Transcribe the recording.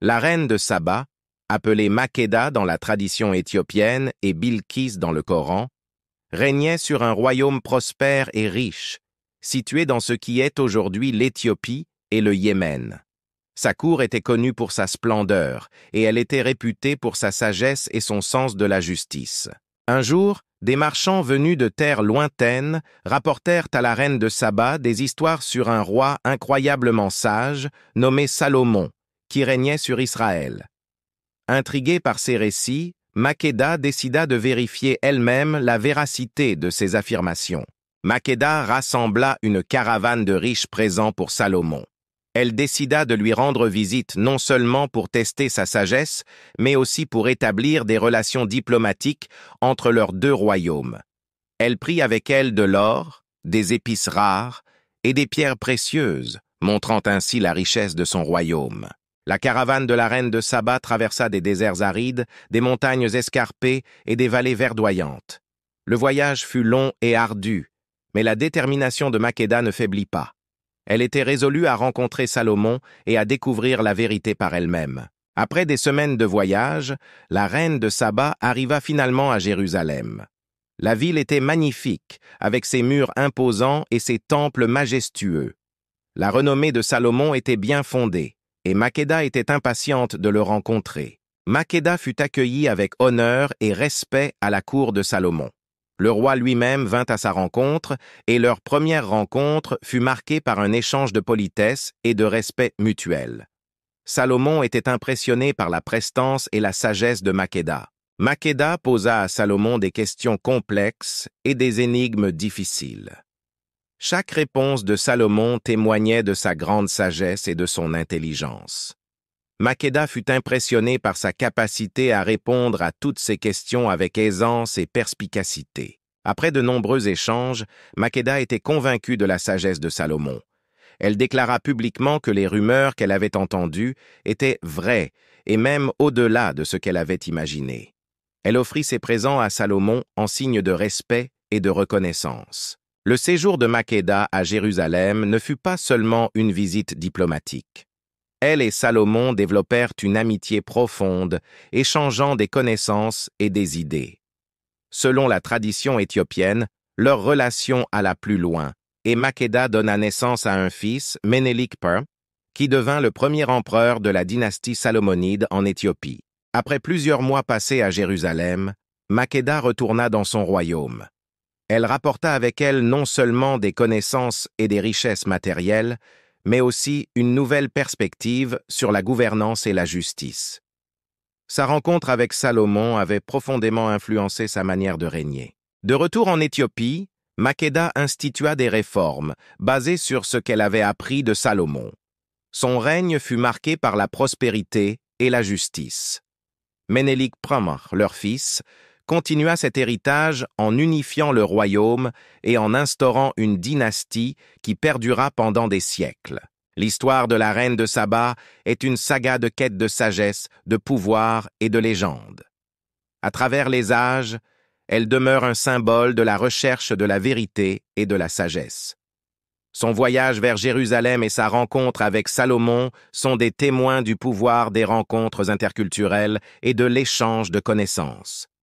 La reine de Saba, appelée Makeda dans la tradition éthiopienne et Bilkis dans le Coran, régnait sur un royaume prospère et riche, situé dans ce qui est aujourd'hui l'Éthiopie et le Yémen. Sa cour était connue pour sa splendeur, et elle était réputée pour sa sagesse et son sens de la justice. Un jour, des marchands venus de terres lointaines rapportèrent à la reine de Saba des histoires sur un roi incroyablement sage, nommé Salomon, qui régnait sur Israël. Intriguée par ces récits, Makeda décida de vérifier elle-même la véracité de ces affirmations. Makeda rassembla une caravane de riches présents pour Salomon. Elle décida de lui rendre visite non seulement pour tester sa sagesse, mais aussi pour établir des relations diplomatiques entre leurs deux royaumes. Elle prit avec elle de l'or, des épices rares et des pierres précieuses, montrant ainsi la richesse de son royaume. La caravane de la reine de Saba traversa des déserts arides, des montagnes escarpées et des vallées verdoyantes. Le voyage fut long et ardu, mais la détermination de Makeda ne faiblit pas. Elle était résolue à rencontrer Salomon et à découvrir la vérité par elle-même. Après des semaines de voyage, la reine de Saba arriva finalement à Jérusalem. La ville était magnifique, avec ses murs imposants et ses temples majestueux. La renommée de Salomon était bien fondée, et Makeda était impatiente de le rencontrer. Makeda fut accueillie avec honneur et respect à la cour de Salomon. Le roi lui-même vint à sa rencontre, et leur première rencontre fut marquée par un échange de politesse et de respect mutuel. Salomon était impressionné par la prestance et la sagesse de Makeda. Makeda posa à Salomon des questions complexes et des énigmes difficiles. Chaque réponse de Salomon témoignait de sa grande sagesse et de son intelligence. Makeda fut impressionné par sa capacité à répondre à toutes ces questions avec aisance et perspicacité. Après de nombreux échanges, Makeda était convaincue de la sagesse de Salomon. Elle déclara publiquement que les rumeurs qu'elle avait entendues étaient vraies et même au-delà de ce qu'elle avait imaginé. Elle offrit ses présents à Salomon en signe de respect et de reconnaissance. Le séjour de Makeda à Jérusalem ne fut pas seulement une visite diplomatique. Elle et Salomon développèrent une amitié profonde, échangeant des connaissances et des idées. Selon la tradition éthiopienne, leur relation alla plus loin, et Makeda donna naissance à un fils, Ménélik I, qui devint le premier empereur de la dynastie salomonide en Éthiopie. Après plusieurs mois passés à Jérusalem, Makeda retourna dans son royaume. Elle rapporta avec elle non seulement des connaissances et des richesses matérielles, mais aussi une nouvelle perspective sur la gouvernance et la justice. Sa rencontre avec Salomon avait profondément influencé sa manière de régner. De retour en Éthiopie, Makeda institua des réformes basées sur ce qu'elle avait appris de Salomon. Son règne fut marqué par la prospérité et la justice. Ménélik I, leur fils, continua cet héritage en unifiant le royaume et en instaurant une dynastie qui perdura pendant des siècles. L'histoire de la reine de Saba est une saga de quête de sagesse, de pouvoir et de légende. À travers les âges, elle demeure un symbole de la recherche de la vérité et de la sagesse. Son voyage vers Jérusalem et sa rencontre avec Salomon sont des témoins du pouvoir des rencontres interculturelles et de l'échange de connaissances.